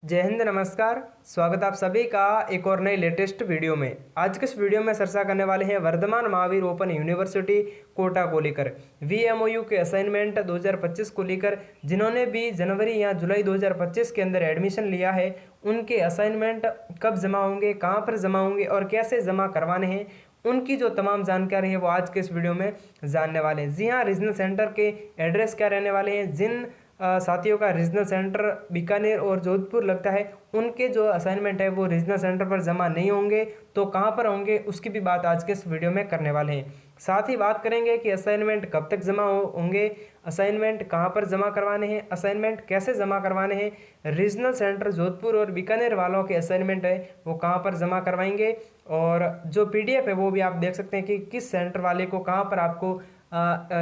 जय हिंद, नमस्कार। स्वागत आप सभी का एक और नई लेटेस्ट वीडियो में। आज के इस वीडियो में चर्चा करने वाले हैं वर्धमान महावीर ओपन यूनिवर्सिटी कोटा को लेकर VMOU के असाइनमेंट 2025 को लेकर। जिन्होंने भी जनवरी या जुलाई 2025 के अंदर एडमिशन लिया है, उनके असाइनमेंट कब जमा होंगे, कहाँ पर जमा होंगे और कैसे जमा करवाने हैं, उनकी जो तमाम जानकारी है वो आज के इस वीडियो में जानने वाले हैं। जी हाँ, रीजनल सेंटर के एड्रेस क्या रहने वाले हैं, जिन साथियों का रीजनल सेंटर बीकानेर और जोधपुर लगता है, उनके जो असाइनमेंट है वो रीजनल सेंटर पर जमा नहीं होंगे तो कहाँ पर होंगे, उसकी भी बात आज के इस वीडियो में करने वाले हैं। साथ ही बात करेंगे कि असाइनमेंट कब तक जमा होंगे, असाइनमेंट कहाँ पर जमा करवाने हैं, असाइनमेंट कैसे जमा करवाने हैं, रीजनल सेंटर जोधपुर और बीकानेर वालों के असाइनमेंट है वो कहाँ पर जमा करवाएंगे, और जो PDF है वो भी आप देख सकते हैं कि किस सेंटर वाले को कहाँ पर आपको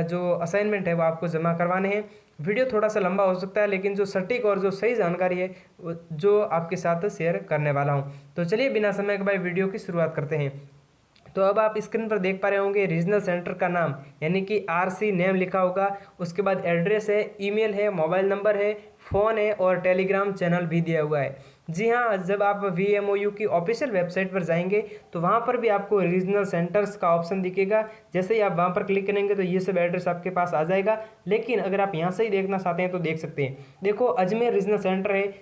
जो असाइनमेंट है वो आपको जमा करवाने हैं। वीडियो थोड़ा सा लंबा हो सकता है, लेकिन जो सटीक और जो सही जानकारी है जो आपके साथ शेयर करने वाला हूं। तो चलिए बिना समय के भाई वीडियो की शुरुआत करते हैं। तो अब आप स्क्रीन पर देख पा रहे होंगे रीजनल सेंटर का नाम, यानी कि RC नेम लिखा होगा। उसके बाद एड्रेस है, ईमेल है, मोबाइल नंबर है, फ़ोन है और टेलीग्राम चैनल भी दिया हुआ है। जी हाँ, जब आप VMOU की ऑफिशियल वेबसाइट पर जाएंगे तो वहाँ पर भी आपको रीजनल सेंटर्स का ऑप्शन दिखेगा। जैसे ही आप वहाँ पर क्लिक करेंगे तो ये सब एड्रेस आपके पास आ जाएगा। लेकिन अगर आप यहाँ से ही देखना चाहते हैं तो देख सकते हैं। देखो, अजमेर रीजनल सेंटर है।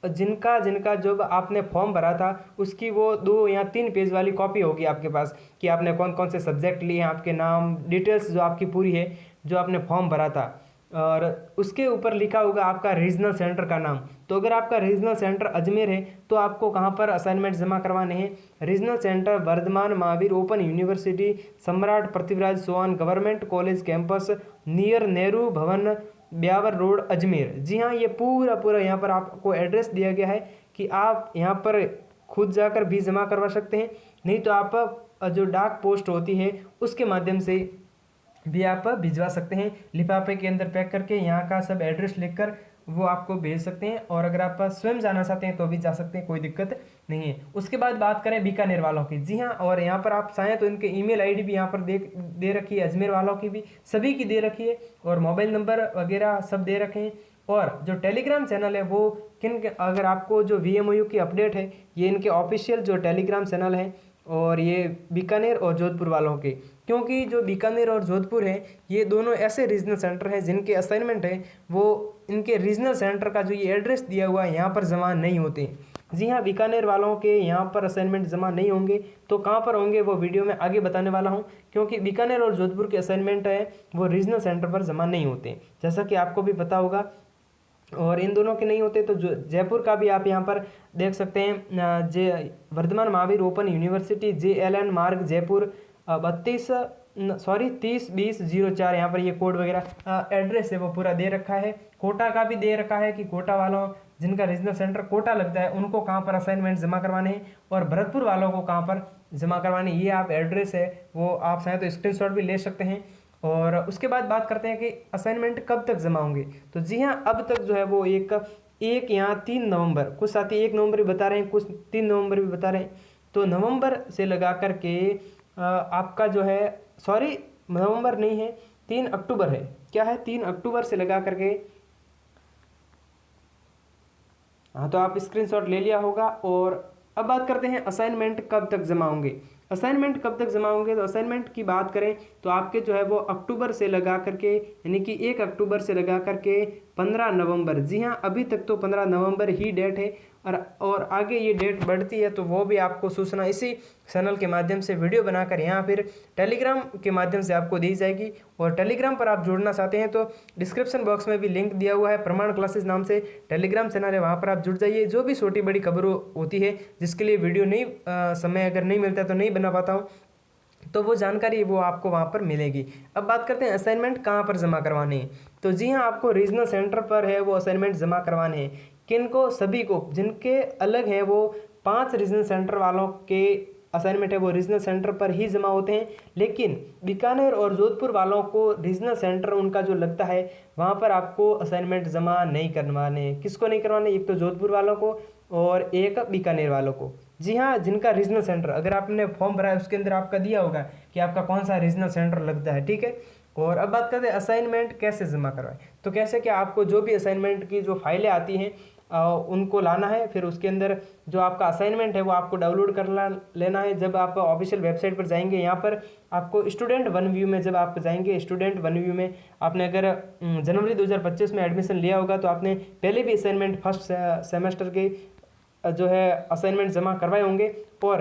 जिनका जिनका जो आपने फॉर्म भरा था उसकी वो 2 या 3 पेज वाली कॉपी होगी आपके पास कि आपने कौन कौन से सब्जेक्ट लिए हैं, आपके नाम डिटेल्स जो आपकी पूरी है, जो आपने फॉर्म भरा था, और उसके ऊपर लिखा होगा आपका रीजनल सेंटर का नाम। तो अगर आपका रीजनल सेंटर अजमेर है तो आपको कहाँ पर असाइनमेंट जमा करवाने हैं, regional centre Vardhman Mahaveer open university, Samrat Prithviraj Chauhan government college campus, near Nehru Bhawan, Beawar road, Ajmer. जी हाँ, ये पूरा यहाँ पर आपको एड्रेस दिया गया है कि आप यहाँ पर खुद जाकर भी जमा करवा सकते हैं, नहीं तो आप जो डाक पोस्ट होती है उसके माध्यम से भी आप भिजवा सकते हैं। लिफाफे के अंदर पैक करके यहाँ का सब एड्रेस लिखकर वो आपको भेज सकते हैं, और अगर आप स्वयं जाना चाहते हैं तो भी जा सकते हैं, कोई दिक्कत नहीं है। उसके बाद बात करें बीकानेर वालों की। जी हाँ, और यहाँ पर आप चाहें तो इनके ईमेल आईडी भी यहाँ पर दे रखी है, अजमेर वालों की भी, सभी की दे रखी है, और मोबाइल नंबर वगैरह सब दे रखे हैं। और जो टेलीग्राम चैनल है वो अगर आपको जो VMOU की अपडेट है, ये इनके ऑफिशियल जो टेलीग्राम चैनल है, और ये बीकानेर और जोधपुर वालों के, क्योंकि जो बीकानेर और जोधपुर है ये दोनों ऐसे रीजनल सेंटर हैं जिनके असाइनमेंट है वो इनके रीजनल सेंटर का जो ये एड्रेस दिया हुआ है यहाँ पर जमा नहीं होते। जी हाँ, बीकानेर वालों के यहाँ पर असाइनमेंट जमा नहीं होंगे तो कहाँ पर होंगे वो वीडियो में आगे बताने वाला हूँ, क्योंकि बीकानेर और जोधपुर के असाइनमेंट है वो रीजनल सेंटर पर जमा नहीं होते, जैसा कि आपको भी पता होगा। और इन दोनों के नहीं होते तो जो जयपुर का भी आप यहाँ पर देख सकते हैं, Vardhman Mahaveer open university, JLN Marg Jaipur 30-20-04, यहाँ पर ये कोड वगैरह एड्रेस है वो पूरा दे रखा है। कोटा का भी दे रखा है कि कोटा वालों जिनका रीजनल सेंटर कोटा लगता है उनको कहाँ पर असाइनमेंट जमा करवाने हैं, और भरतपुर वालों को कहाँ पर जमा करवाने, ये आप एड्रेस है वो आप चाहें तो स्क्रीनशॉट भी ले सकते हैं। और उसके बाद बात करते हैं कि असाइनमेंट कब तक जमा होंगे। तो जी हाँ, अब तक जो है वो एक यहाँ 3 नवंबर, कुछ साथी 1 नवंबर भी बता रहे हैं, कुछ 3 नवंबर भी बता रहे हैं। तो नवंबर से लगा करके आपका जो है, सॉरी नवंबर नहीं है, 3 अक्टूबर है। क्या है, 3 अक्टूबर से लगा करके, हाँ तो आप स्क्रीनशॉट ले लिया होगा। और अब बात करते हैं असाइनमेंट कब तक जमा होंगे। असाइनमेंट कब तक जमा होंगे, तो असाइनमेंट की बात करें तो आपके जो है वो अक्टूबर से लगा करके, यानी कि 1 अक्टूबर से लगा करके 15 नवंबर। जी हाँ, अभी तक तो 15 नवंबर ही डेट है, और आगे ये डेट बढ़ती है तो वो भी आपको सूचना इसी चैनल के माध्यम से वीडियो बनाकर यहाँ फिर टेलीग्राम के माध्यम से आपको दी जाएगी। और टेलीग्राम पर आप जुड़ना चाहते हैं तो डिस्क्रिप्शन बॉक्स में भी लिंक दिया हुआ है, प्रमाण क्लासेस नाम से टेलीग्राम चैनल है, वहाँ पर आप जुड़ जाइए। जो भी छोटी बड़ी खबरों होती है जिसके लिए वीडियो नहीं समय अगर नहीं मिलता है तो नहीं बना पाता हूँ, तो वो जानकारी वो आपको वहाँ पर मिलेगी। अब बात करते हैं असाइनमेंट कहाँ पर जमा करवाने हैं। तो जी हाँ, आपको रीजनल सेंटर पर है वो असाइनमेंट जमा करवाने हैं। किन को, सभी को, जिनके अलग है वो 5 रीजनल सेंटर वालों के असाइनमेंट है वो रीजनल सेंटर पर ही जमा होते हैं। लेकिन बीकानेर और जोधपुर वालों को रीजनल सेंटर उनका जो लगता है वहाँ पर आपको असाइनमेंट जमा नहीं करवाने। किसको नहीं करवाने, एक तो जोधपुर वालों को और एक बीकानेर वालों को। जी हाँ, जिनका रीजनल सेंटर, अगर आपने फॉर्म भरा है उसके अंदर आपका दिया होगा कि आपका कौन सा रीजनल सेंटर लगता है, ठीक है। और अब बात करते हैं असाइनमेंट कैसे जमा करवाएं। तो कैसे कि आपको जो भी असाइनमेंट की जो फाइलें आती हैं उनको लाना है। फिर उसके अंदर जो आपका असाइनमेंट है वो आपको डाउनलोड कर लेना है। जब आप ऑफिशियल वेबसाइट पर जाएंगे, यहाँ पर आपको स्टूडेंट वन व्यू में जब आप जाएंगे, स्टूडेंट वन व्यू में आपने अगर जनवरी 2025 में एडमिशन लिया होगा तो आपने पहले भी असाइनमेंट फर्स्ट सेमेस्टर के जो है असाइनमेंट जमा करवाए होंगे। और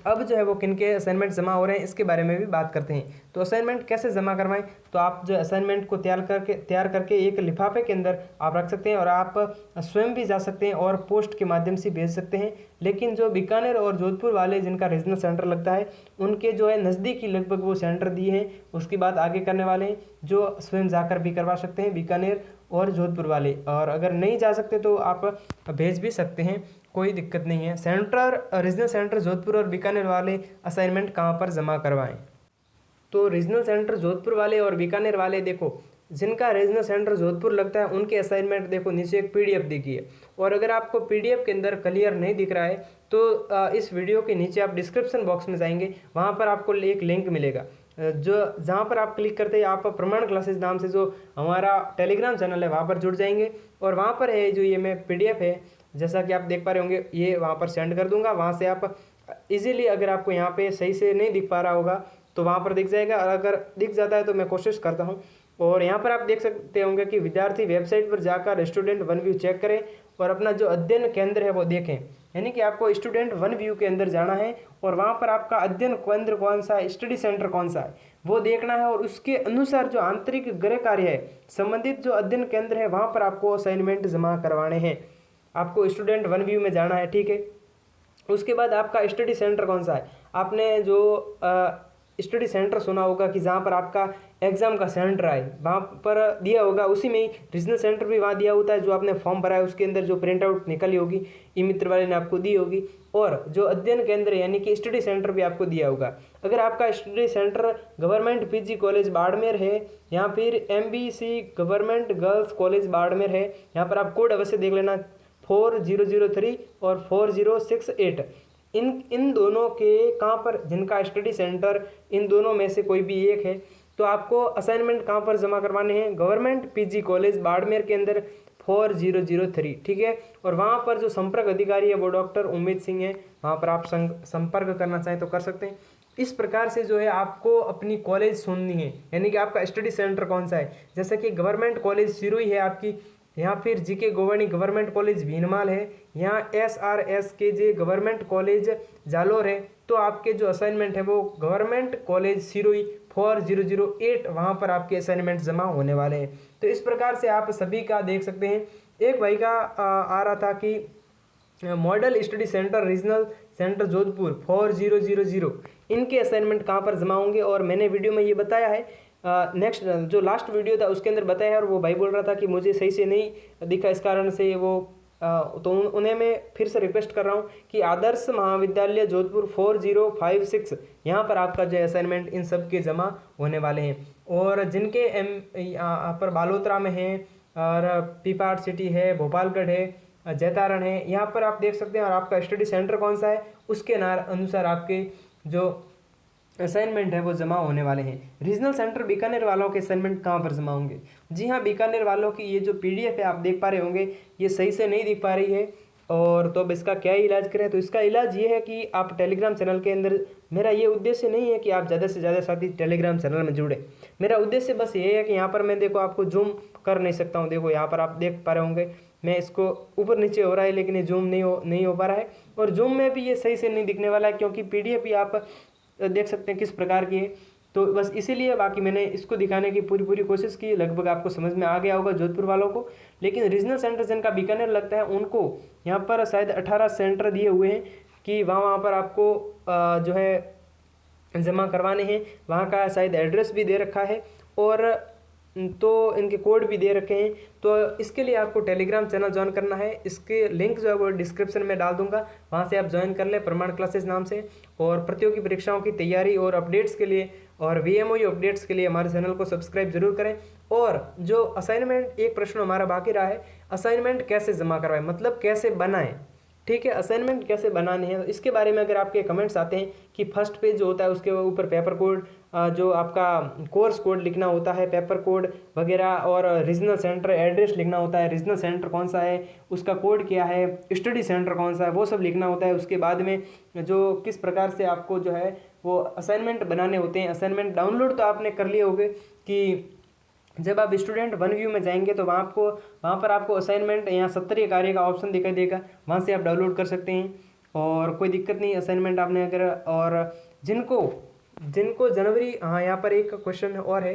अब जो है वो किन के असाइनमेंट जमा हो रहे हैं इसके बारे में भी बात करते हैं। तो असाइनमेंट कैसे जमा करवाएं, तो आप जो असाइनमेंट को तैयार करके एक लिफाफे के अंदर आप रख सकते हैं और आप स्वयं भी जा सकते हैं और पोस्ट के माध्यम से भेज सकते हैं। लेकिन जो बीकानेर और जोधपुर वाले जिनका रीजनल सेंटर लगता है उनके जो है नज़दीकी लगभग वो सेंटर दिए हैं, उसकी बात आगे करने वाले हैं, जो स्वयं जाकर भी करवा सकते हैं बीकानेर और जोधपुर वाले। और अगर नहीं जा सकते तो आप भेज भी सकते हैं, कोई दिक्कत नहीं है। रीजनल सेंटर जोधपुर और बीकानेर वाले असाइनमेंट कहाँ पर जमा करवाएं, तो रीजनल सेंटर जोधपुर वाले और बीकानेर वाले देखो, जिनका रीजनल सेंटर जोधपुर लगता है उनके असाइनमेंट देखो नीचे एक पीडीएफ दिखी है। और अगर आपको पीडीएफ के अंदर क्लियर नहीं दिख रहा है तो इस वीडियो के नीचे आप डिस्क्रिप्शन बॉक्स में जाएंगे, वहाँ पर आपको एक लिंक मिलेगा जो जहाँ पर आप क्लिक करते हैं आप प्रमाण क्लासेस नाम से जो हमारा टेलीग्राम चैनल है वहाँ पर जुड़ जाएंगे। और वहाँ पर है जो ये मैं पीडीएफ है जैसा कि आप देख पा रहे होंगे, ये वहाँ पर सेंड कर दूंगा। वहाँ से आप इजीली, अगर आपको यहाँ पे सही से नहीं दिख पा रहा होगा तो वहाँ पर दिख जाएगा, और अगर दिख जाता है तो मैं कोशिश करता हूँ। और यहाँ पर आप देख सकते होंगे कि विद्यार्थी वेबसाइट पर जाकर स्टूडेंट वन व्यू चेक करें और अपना जो अध्ययन केंद्र है वो देखें। यानी कि आपको स्टूडेंट वन व्यू के अंदर जाना है और वहाँ पर आपका अध्ययन केंद्र कौन सा है, स्टडी सेंटर कौन सा है वो देखना है, और उसके अनुसार जो आंतरिक गृह कार्य है संबंधित जो अध्ययन केंद्र है वहाँ पर आपको असाइनमेंट जमा करवाने हैं। आपको स्टूडेंट वन व्यू में जाना है, ठीक है। उसके बाद आपका स्टडी सेंटर कौन सा है, आपने जो स्टडी सेंटर सुना होगा कि जहाँ पर आपका एग्जाम का सेंटर है वहाँ पर दिया होगा, उसी में ही रीजनल सेंटर भी वहाँ दिया होता है। जो आपने फॉर्म भरा है उसके अंदर जो प्रिंट आउट निकली होगी ई मित्र वाले ने आपको दी होगी, और जो अध्ययन केंद्र यानी कि स्टडी सेंटर भी आपको दिया होगा। अगर आपका study centre government PG college Barmer है या फिर MBC government girls college Barmer है, यहाँ पर आप कोड अवश्य देख लेना 4003 और 4068। इन दोनों के कहाँ पर, जिनका स्टडी सेंटर इन दोनों में से कोई भी एक है, तो आपको असाइनमेंट कहाँ पर जमा करवाने हैं, गवर्नमेंट पीजी कॉलेज बाड़मेर के अंदर 4003, ठीक है। और वहाँ पर जो संपर्क अधिकारी है वो डॉक्टर उम्मीद सिंह है, वहाँ पर आप संपर्क करना चाहें तो कर सकते हैं। इस प्रकार से जो है आपको अपनी कॉलेज सुननी है, यानी कि आपका स्टडी सेंटर कौन सा है। जैसे कि गवर्नमेंट कॉलेज सिरोही है आपकी, यहाँ फिर GK गोवानी गवर्नमेंट कॉलेज भीनमाल है, यहाँ SRSKJ गवर्नमेंट कॉलेज जालोर है, तो आपके जो असाइनमेंट है वो गवर्नमेंट कॉलेज सिरोही 4008 वहाँ पर आपके असाइनमेंट जमा होने वाले हैं। तो इस प्रकार से आप सभी का देख सकते हैं। एक भाई का आ रहा था कि model study centre regional centre Jodhpur 4000 इनके असाइनमेंट कहाँ पर जमा होंगे, और मैंने वीडियो में ये बताया है। नेक्स्ट जो लास्ट वीडियो था उसके अंदर बताया है, और वो भाई बोल रहा था कि मुझे सही से नहीं दिखा, इस कारण से वो तो उन्हें मैं फिर से रिक्वेस्ट कर रहा हूँ कि आदर्श महाविद्यालय जोधपुर 4056 यहाँ पर आपका जो असाइनमेंट इन सब के जमा होने वाले हैं। और जिनके यहाँ पर बालोतरा में है और पीपाट सिटी है, भोपालगढ़ है, जैतारण है, यहाँ पर आप देख सकते हैं। और आपका स्टडी सेंटर कौन सा है उसके अनुसार आपके जो असाइनमेंट है वो जमा होने वाले हैं। रीजनल सेंटर बीकानेर वालों के असाइनमेंट कहाँ पर जमा होंगे, जी हाँ, बीकानेर वालों की ये जो PDF है आप देख पा रहे होंगे, ये सही से नहीं दिख पा रही है। और तो अब इसका क्या इलाज करें, तो इसका इलाज ये है कि आप टेलीग्राम चैनल के अंदर, मेरा ये उद्देश्य नहीं है कि आप ज़्यादा से ज़्यादा साथी टेलीग्राम चैनल में जुड़े, मेरा उद्देश्य बस ये है कि यहाँ पर मैं देखो आपको जूम कर नहीं सकता हूँ। देखो यहाँ पर आप देख पा रहे होंगे मैं इसको ऊपर नीचे हो रहा है, लेकिन ये जूम नहीं हो पा रहा है, और जूम में भी ये सही से नहीं दिखने वाला है, क्योंकि PDF भी आप देख सकते हैं किस प्रकार की है। तो बस इसीलिए, बाकी मैंने इसको दिखाने की पूरी कोशिश की, लगभग आपको समझ में आ गया होगा जोधपुर वालों को। लेकिन रीजनल सेंटर जिनका बीकानेर लगता है उनको यहाँ पर शायद 18 सेंटर दिए हुए हैं कि वहाँ पर आपको जो है जमा करवाने हैं। वहाँ का शायद एड्रेस भी दे रखा है और तो इनके कोड भी दे रखे हैं। तो इसके लिए आपको टेलीग्राम चैनल ज्वाइन करना है, इसके लिंक जो है वो डिस्क्रिप्शन में डाल दूंगा, वहाँ से आप ज्वाइन कर लें प्रमाण क्लासेस नाम से। और प्रतियोगी परीक्षाओं की तैयारी और अपडेट्स के लिए और VMOU अपडेट्स के लिए हमारे चैनल को सब्सक्राइब जरूर करें। और जो असाइनमेंट, एक प्रश्न हमारा बाकी रहा है, असाइनमेंट कैसे जमा करवाएं, मतलब कैसे बनाएं, ठीक है। असाइनमेंट कैसे बनाने हैं इसके बारे में अगर आपके कमेंट्स आते हैं कि फर्स्ट पेज जो होता है उसके ऊपर पेपर कोड, जो आपका कोर्स कोड लिखना होता है, पेपर कोड वगैरह, और रीजनल सेंटर एड्रेस लिखना होता है, रीजनल सेंटर कौन सा है, उसका कोड क्या है, स्टडी सेंटर कौन सा है, वो सब लिखना होता है। उसके बाद में जो किस प्रकार से आपको जो है वो असाइनमेंट बनाने होते हैं। असाइनमेंट डाउनलोड तो आपने कर लिए होंगे कि जब आप स्टूडेंट वन व्यू में जाएंगे तो वहाँ पर आपको असाइनमेंट या सत्रीय कार्य का ऑप्शन दिखाई देगा, वहाँ से आप डाउनलोड कर सकते हैं और कोई दिक्कत नहीं। असाइनमेंट आपने अगर, और जिनको जिनको जनवरी, हाँ यहाँ पर एक क्वेश्चन और है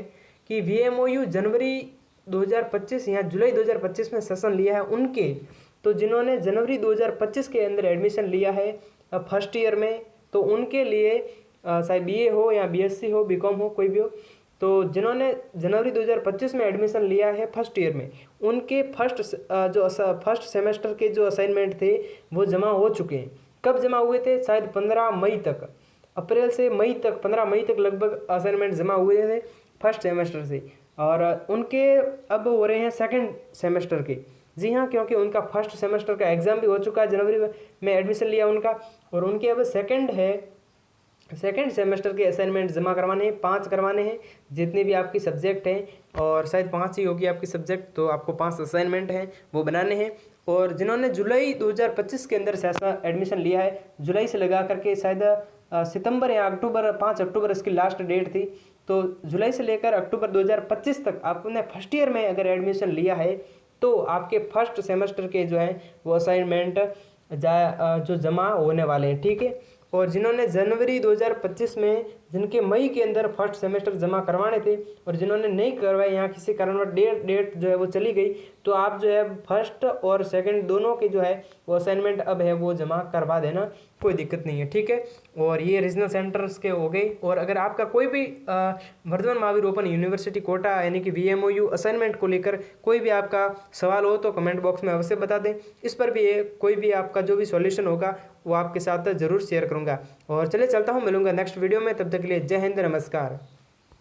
कि VMOU जनवरी 2025 या जुलाई 2025 में सेशन लिया है उनके, तो जिन्होंने जनवरी 2025 के अंदर एडमिशन लिया है फर्स्ट ईयर में, तो उनके लिए चाहे BA हो या BSc हो, BCom हो, कोई भी हो, तो जिन्होंने जनवरी 2025 में एडमिशन लिया है फर्स्ट ईयर में, उनके फर्स्ट सेमेस्टर के जो असाइनमेंट थे वो जमा हो चुके हैं। कब जमा हुए थे? शायद 15 मई तक, अप्रैल से मई तक, 15 मई तक लगभग असाइनमेंट जमा हुए थे फर्स्ट सेमेस्टर से, और उनके अब हो रहे हैं सेकंड सेमेस्टर के। जी हाँ, क्योंकि उनका फर्स्ट सेमेस्टर का एग्ज़ाम भी हो चुका है, जनवरी में एडमिशन लिया उनका, और उनके अब सेकेंड सेमेस्टर के असाइनमेंट जमा करवाने हैं, 5 करवाने हैं जितने भी आपकी सब्जेक्ट हैं, और शायद 5 ही होगी आपकी सब्जेक्ट, तो आपको 5 असाइनमेंट हैं वो बनाने हैं। और जिन्होंने जुलाई 2025 के अंदर ऐसा एडमिशन लिया है, जुलाई से लगा करके शायद सितंबर या अक्टूबर, 5 अक्टूबर इसकी लास्ट डेट थी, तो जुलाई से लेकर अक्टूबर 2025 तक आपने फर्स्ट ईयर में अगर एडमिशन लिया है तो आपके फर्स्ट सेमेस्टर के जो हैं वो असाइनमेंट जो जमा होने वाले हैं। ठीक है। और जिन्होंने जनवरी 2025 में, जिनके मई के अंदर फर्स्ट सेमेस्टर जमा करवाने थे और जिन्होंने नहीं करवाए, यहाँ किसी कारणवश डेट जो है वो चली गई, तो आप जो है फर्स्ट और सेकंड दोनों के जो है वो असाइनमेंट अब है वो जमा करवा देना, कोई दिक्कत नहीं है। ठीक है। और ये रीजनल सेंटर्स के हो गए। और अगर आपका कोई भी वर्धमान महावीर ओपन यूनिवर्सिटी कोटा यानी कि VMOU असाइनमेंट को लेकर कोई भी आपका सवाल हो तो कमेंट बॉक्स में अवश्य बता दें। इस पर भी कोई भी आपका जो भी सॉल्यूशन होगा वो आपके साथ ज़रूर शेयर करूँगा। और चलिए चलता हूँ, मिलूंगा नेक्स्ट वीडियो में, तब तक के लिए जय हिंद, नमस्कार।